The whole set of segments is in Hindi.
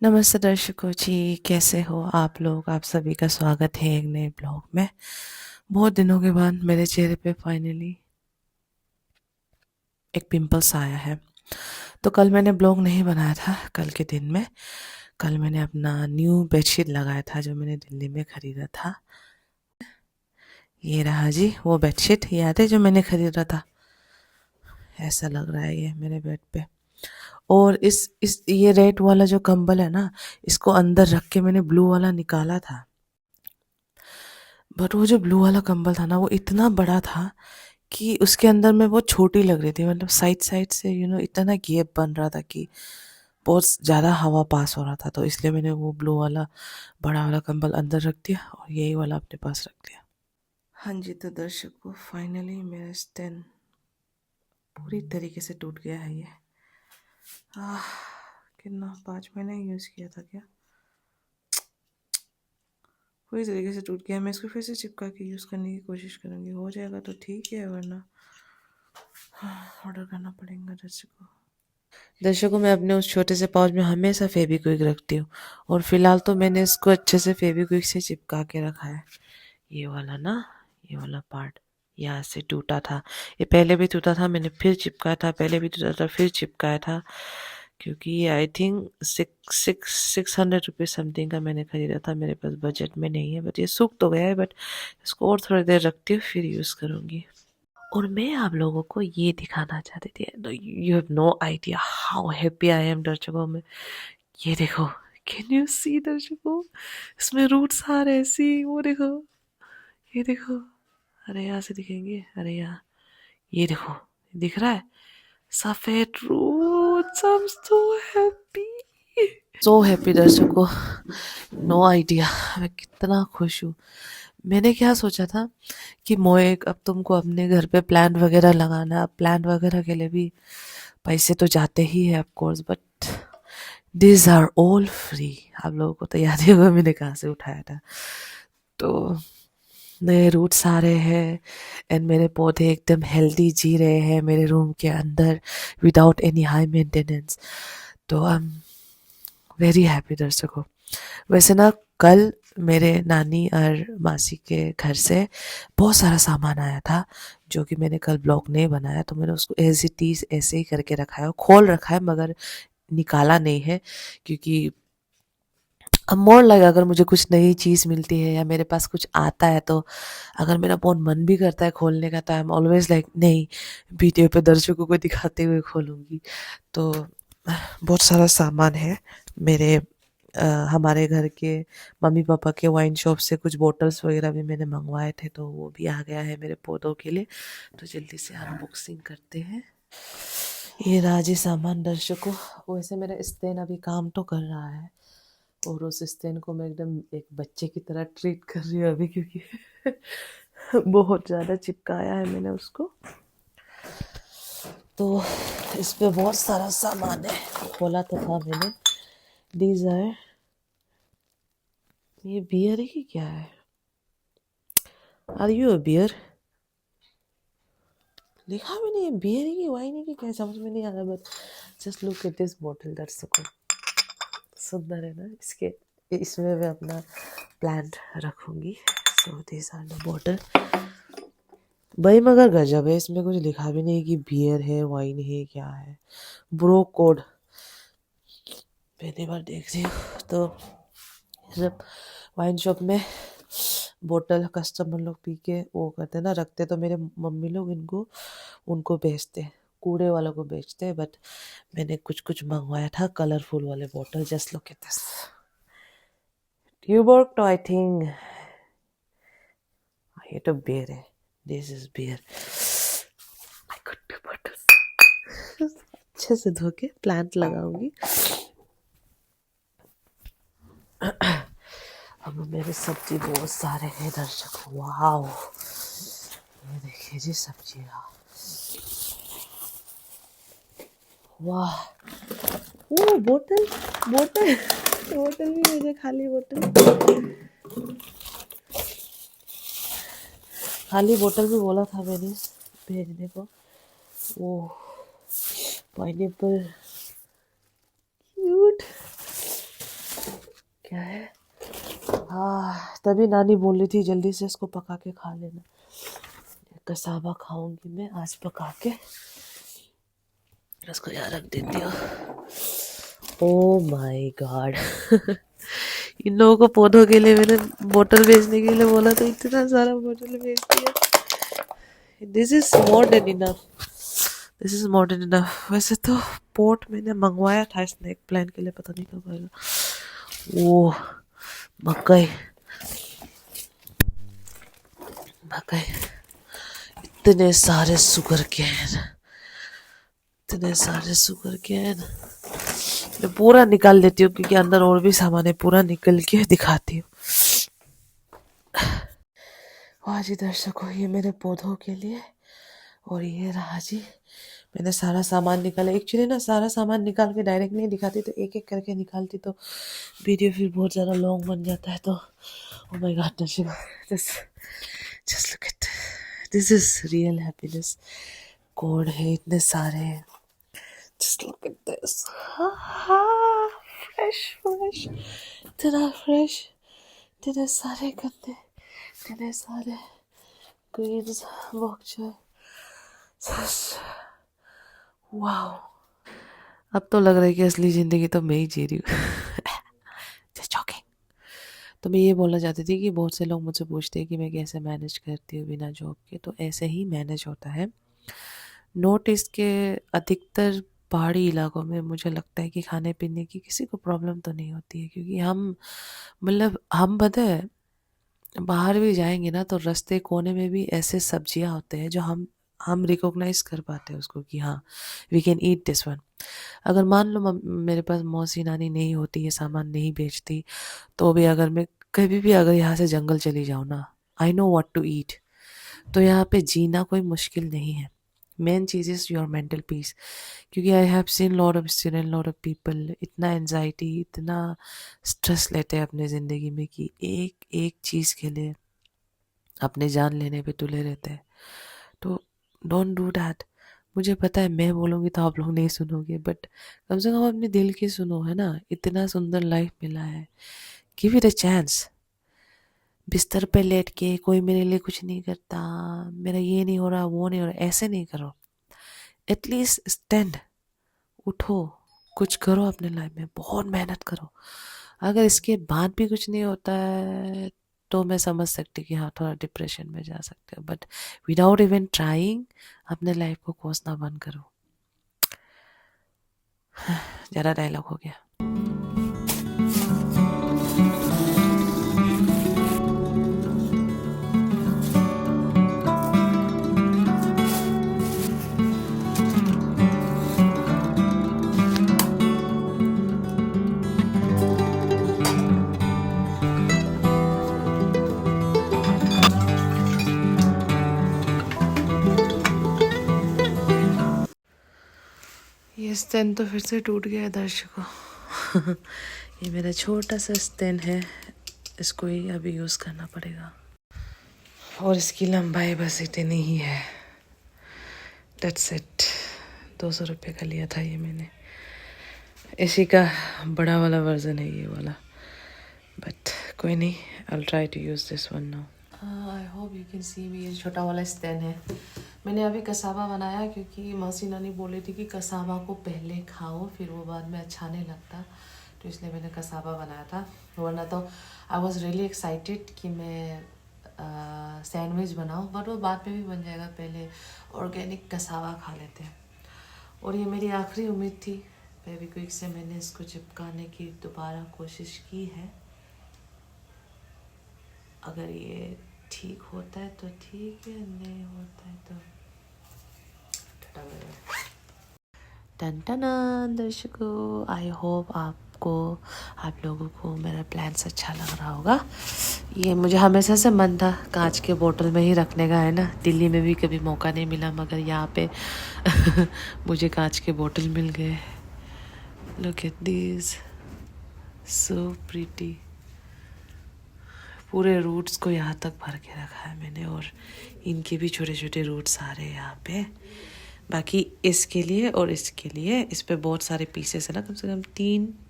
नमस्ते दर्शकों जी, कैसे हो आप लोग? आप सभी का स्वागत है एक नए ब्लॉग में। बहुत दिनों के बाद मेरे चेहरे पे फाइनली एक पिंपल्स आया है। तो कल मैंने ब्लॉग नहीं बनाया था कल के दिन में। कल मैंने अपना न्यू बेडशीट लगाया था जो मैंने दिल्ली में खरीदा था। ये रहा जी वो बेडशीट, याद है जो मैंने खरीदा था। ऐसा लग रहा है ये मेरे बेड पे। और इस ये रेड वाला जो कंबल है ना, इसको अंदर रख के मैंने ब्लू वाला निकाला था। बट वो जो ब्लू वाला कंबल था ना, वो इतना बड़ा था कि उसके अंदर में बहुत छोटी लग रही थी। मतलब साइड साइड से इतना गैप बन रहा था कि बहुत ज़्यादा हवा पास हो रहा था। तो इसलिए मैंने वो ब्लू वाला बड़ा वाला कंबल अंदर रख दिया और यही वाला अपने पास रख लिया। हाँ जी, तो दर्शकों फाइनली मेरा स्टैंड पूरी तरीके से टूट गया है ये। आह, कितना 5 महीने यूज़ किया था क्या? पूरी तरीके से टूट गया। मैं इसको फिर से चिपका के यूज़ करने की कोशिश करूँगी। हो जाएगा तो ठीक है, वरना ऑर्डर करना पड़ेगा दर्शकों। मैं अपने उस छोटे से पाउच में हमेशा फेविक्विक रखती हूँ और फिलहाल तो मैंने इसको अच्छे से फेविक्विक से चिपका के रखा है। ये वाला ना, ये वाला पार्ट यहाँ से टूटा था। ये पहले भी टूटा था, मैंने फिर चिपकाया था, पहले भी टूटा था फिर चिपकाया था। क्योंकि ये आई थिंक 600 रुपीज़ समथिंग का मैंने खरीदा था। मेरे पास बजट में नहीं है। बट ये सूख तो गया है, बट इसको और थोड़ी देर रखती हूँ फिर यूज़ करूँगी। और मैं आप लोगों को ये दिखाना चाहती थी, you have no idea how happy I am दर्शकों में। ये देखो, कैन यू सी दर्शकों, इसमें रूट्स आ रहे हैं। सी वो देखो, ये देखो। अरे यहाँ से दिखेंगे, अरे यहाँ, ये देखो, दिख रहा है सफेद roots. I am so happy दर्शकों, नो आइडिया मैं कितना खुश हूँ। मैंने क्या सोचा था कि मोए अब तुमको अपने घर पे प्लांट वगैरह लगाना। प्लांट वगैरह के लिए भी पैसे तो जाते ही है of course, but this are all free. आप लोगों को तो याद ही होगा मैंने कहाँ से उठाया था। तो नए रूट्स आ रहे हैं एंड मेरे पौधे एकदम हेल्दी जी रहे हैं मेरे रूम के अंदर विदाउट एनी हाई मेंटेनेंस। तो आई एम वेरी हैप्पी दर्शकों। वैसे ना, कल मेरे नानी और मासी के घर से बहुत सारा सामान आया था जो कि मैंने कल ब्लॉग नहीं बनाया। तो मैंने उसको एज इट इज ऐसे ही करके रखा है, खोल रखा है मगर निकाला नहीं है। क्योंकि अब मोर लगा, अगर मुझे कुछ नई चीज़ मिलती है या मेरे पास कुछ आता है, तो अगर मेरा बहुत मन भी करता है खोलने का, तो आई एम ऑलवेज लाइक नहीं, वीडियो पे दर्शकों को दिखाते हुए खोलूंगी। तो बहुत सारा सामान है मेरे हमारे घर के मम्मी पापा के वाइन शॉप से कुछ बोटल्स वगैरह भी मैंने मंगवाए थे, तो वो भी आ गया है मेरे पौधों के लिए। तो जल्दी से अनबॉक्सिंग करते हैं। ये राजी सामान दर्शकों। वैसे मेरा स्टैंड अभी काम तो कर रहा है और उस स्टैंड को मैं एकदम एक बच्चे की तरह ट्रीट कर रही हूँ अभी, क्योंकि बहुत ज़्यादा चिपकाया है मैंने उसको। तो इस पे बहुत सारा सामान है, खोला तो था मैंने। दीज आर, ये बियर है कि क्या है? Are you a beer? लिखा भी नहीं है बियर है कि वाइन है कि क्या, समझ में नहीं आ रहा। But just look at this bottle दर्शकों, सुंदर है ना? इसके इसमें मैं अपना प्लांट रखूंगी। So this are the bottle. भाई मगर गजब है, इसमें कुछ लिखा भी नहीं कि बियर है वाइन है क्या है। ब्रो कोड पहली बार देख रही हूँ। तो जब वाइन शॉप में बोतल कस्टमर लोग पी के वो करते हैं ना, रखते, तो मेरे मम्मी लोग इनको उनको बेचते हैं, कूड़े वालों को बेचते हैं। बट मैंने कुछ कुछ मंगवाया था कलरफुल वाले बोतल। जस्ट लुक एट दिस ट्यूबर्क तो आई थिंक ये तो बियर है। This is beer. My good बोतल अच्छे से धो के प्लांट लगाऊंगी। अब मेरे सब्जी बहुत सारे हैं दर्शक। वाह, ये देखिए जी सब्जी। वाह, वो बोतल बोतल बोतल भी मुझे, खाली बोतल, खाली बोतल भी बोला था मैंने भेजने को। वो पाइनएप्पल, क्यूट। तभी नानी बोल रही थी जल्दी से इसको पका के खा लेना। कसावा खाऊंगी मैं आज पका के। इसको यहाँ रख देती हूँ। ओ माय गॉड इन लोगों को पौधों के लिए मैंने बोतल भेजने के लिए बोला तो इतना सारा बोतल भेज दिया। This is more than enough, this is more than enough. वैसे तो पोट मैंने मंगवाया था स्नैक प्लांट के लिए, पता नहीं कब आएगा। वो मकई मकई इतने सारे शुगर केन, इतने सारे शुगर केन। मैं पूरा निकाल देती हूँ क्योंकि अंदर और भी सामान है, पूरा निकल के दिखाती हूँ। वाह जी दर्शकों, ये मेरे पौधों के लिए, और ये रहा जी मैंने सारा सामान निकाला। एक्चुअली ना सारा सामान निकाल के डायरेक्ट नहीं दिखाती, तो एक एक करके निकालती तो वीडियो फिर बहुत ज़्यादा लॉन्ग बन जाता है। तो ओ माय गॉड दर्शकों, just look at this is real happiness. Code है इतने सारे, just look at this, fresh fresh, इतना फ्रेश, इतने सारे गंदे, इतने सारे ग्रीन्स बॉक्चर। वाओ, अब तो लग रहा है कि असली जिंदगी तो मैं ही जी रही हूँ। Just joking। तो मैं ये बोलना चाहती थी कि बहुत से लोग मुझसे पूछते हैं कि मैं कैसे मैनेज करती हूँ बिना जॉब के, तो ऐसे ही मैनेज होता है। नॉर्थ ईस्ट के अधिकतर पहाड़ी इलाकों में मुझे लगता है कि खाने पीने की किसी को प्रॉब्लम तो नहीं होती है, क्योंकि हम पता है बाहर भी जाएंगे ना तो रास्ते कोने में भी ऐसे सब्जियां होते हैं जो हम रिकॉग्नाइज कर पाते हैं उसको कि हाँ we can eat this one. अगर मान लो मेरे पास मौसी नानी नहीं होती, ये सामान नहीं बेचती, तो भी अगर मैं कभी भी अगर यहाँ से जंगल चली जाऊँ ना, I know what to eat, तो यहाँ पे जीना कोई मुश्किल नहीं है। मेन चीज़ इज़ योर मेंटल पीस, क्योंकि I have seen lot of student, lot of people इतना एनजाइटी, इतना स्ट्रेस लेते हैं अपने ज़िंदगी में कि एक एक चीज़ के लिए अपने जान लेने पे तुले रहते हैं। तो डोंट डू दैट। मुझे पता है मैं बोलूँगी तो आप लोग नहीं सुनोगे, बट कम से कम अपने दिल की सुनो, है ना। इतना सुंदर लाइफ मिला है, गिव इट अ चांस। बिस्तर पे लेट के कोई मेरे लिए कुछ नहीं करता, मेरा ये नहीं हो रहा वो नहीं हो रहा, ऐसे नहीं करो। एटलीस्ट स्टैंड, उठो, कुछ करो अपने लाइफ में, बहुत मेहनत करो। अगर इसके बाद भी कुछ नहीं होता है तो मैं समझ सकती कि हाँ थोड़ा डिप्रेशन में जा सकते हो, बट विदाउट इवन ट्राइंग अपने लाइफ को कोसना बंद करो। ज़्यादा डायलॉग हो गया। ये स्टैंड तो फिर से टूट गया है दर्शकों। ये मेरा छोटा सा स्टैंड है, इसको ही अभी यूज़ करना पड़ेगा, और इसकी लंबाई बस इतनी ही है। That's it. 200 रुपये का लिया था ये मैंने, इसी का बड़ा वाला वर्जन है ये वाला, बट कोई नहीं, I try to use this one now. I hope you can see me. ये छोटा वाला स्टैंड है। मैंने अभी कसावा बनाया क्योंकि मौसी नानी बोली थी कि कसावा को पहले खाओ फिर वो बाद में अच्छा नहीं लगता, तो इसलिए मैंने कसावा बनाया था। वरना तो आई वॉज रियली एक्साइटेड कि मैं सैंडविच बनाऊँ, बट वो बाद में भी बन जाएगा, पहले ऑर्गेनिक कसावा खा लेते हैं। और ये मेरी आखिरी उम्मीद थी, फेविक्विक से मैंने इसको चिपकाने की दोबारा कोशिश की है। अगर ये ठीक होता है तो ठीक है, नहीं होता है तो टन टन। दर्शकों, आई होप आप लोगों को मेरा प्लान्स अच्छा लग रहा होगा। ये मुझे हमेशा से मन था कांच के बोतल में ही रखने का, है ना। दिल्ली में भी कभी मौका नहीं मिला, मगर यहाँ पे मुझे कांच के बोतल मिल गए। Look at this, so pretty. पूरे रूट्स को यहाँ तक भर के रखा है मैंने, और इनके भी छोटे छोटे रूट्स आ रहे हैं यहाँ पे। बाकी इसके लिए और इसके लिए, इस पे बहुत सारे पीसेस है ना, कम से कम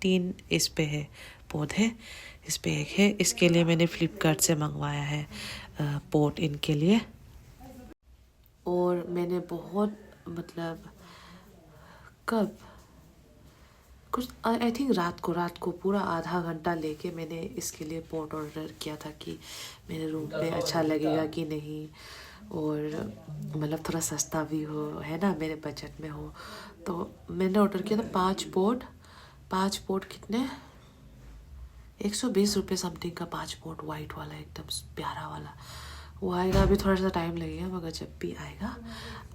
तीन इस पे है, पोट है, इस पे एक है। इसके लिए मैंने फ्लिपकार्ट से मंगवाया है पोट इनके लिए। और मैंने बहुत मतलब कब कुछ आई थिंक रात को पूरा आधा घंटा लेके मैंने इसके लिए पोट ऑर्डर किया था कि मेरे रूम पे अच्छा लगेगा कि नहीं, और मतलब थोड़ा सस्ता भी हो, है ना, मेरे बजट में हो। तो मैंने ऑर्डर किया था 5 पोट कितने 120 रुपये समथिंग का 5 पोट, वाइट वाला एकदम प्यारा वाला। वो आएगा, अभी थोड़ा सा टाइम लगेगा, मगर जब भी आएगा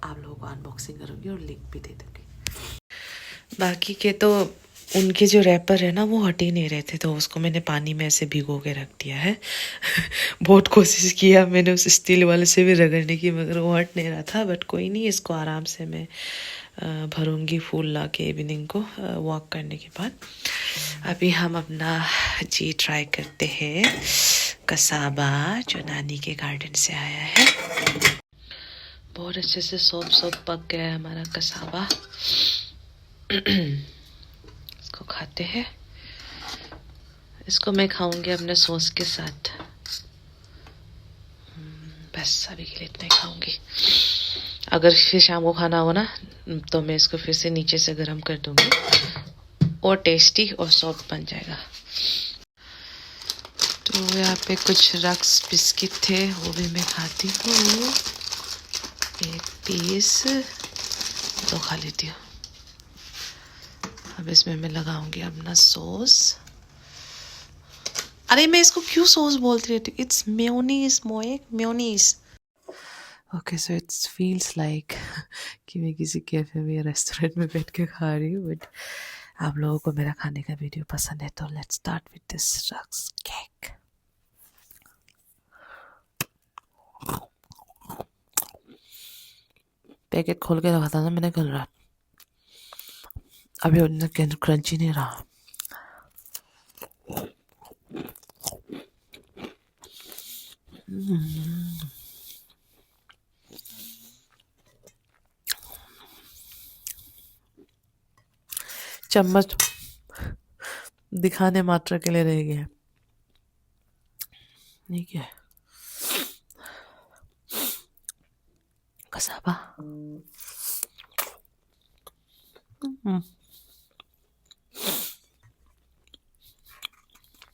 आप लोगों को अनबॉक्सिंग करूँगी और लिंक भी दे दूँगी। बाकी के तो उनके जो रैपर है ना वो हट ही नहीं रहे थे, तो उसको मैंने पानी में ऐसे भिगो के रख दिया है। बहुत कोशिश किया मैंने उस स्टील वाले से भी रगड़ने की, मगर वो हट नहीं रहा था। बट कोई नहीं, इसको आराम से मैं भरूंगी फूल ला के इवनिंग को वॉक करने के बाद। अभी हम अपना जी ट्राई करते हैं कसाबा, जो नानी के गार्डन से आया है। बहुत अच्छे से सॉफ्ट पक गया है हमारा कसाबा। इसको खाते हैं। इसको मैं खाऊंगी अपने सॉस के साथ। बस अभी के लिए इतना ही खाऊंगी। अगर फिर शाम को खाना हो ना तो मैं इसको फिर से नीचे से गर्म कर दूंगी, और टेस्टी और सॉफ्ट बन जाएगा। तो यहाँ पे कुछ रक्स बिस्किट थे, वो भी मैं खाती हूँ। एक पीस तो खा लेती हूँ। अब इसमें मैं लगाऊंगी अपना सॉस। अरे मैं इसको क्यों सॉस बोलती रहती हूँ? It's mayonnaise mayonnaise. Okay, so it's feels like कि मैं किसी कैफे में या रेस्टोरेंट में बैठ के खा रही हूँ। बट आप लोगों को मेरा खाने का वीडियो पसंद है तो लेट्स स्टार्ट विद दिस रक्स केक। पैकेट खोल के रखा था ना मैंने कल रात, अभी उतना क्रंची नहीं रहा। चम्मच दिखाने मात्र के लिए रह गया। ठीक है, कसाबा।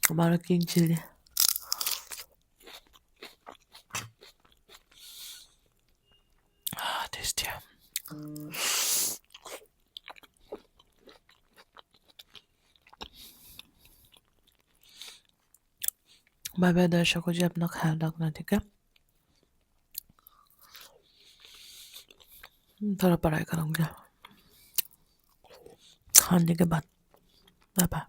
हमारा किंग चिली। टेस्टी है। बाय बाय दर्शकों जी, अपना ख्याल रखना, ठीक है। थोड़ा पढ़ाई करूँगी खाने के बाद। Bye bye.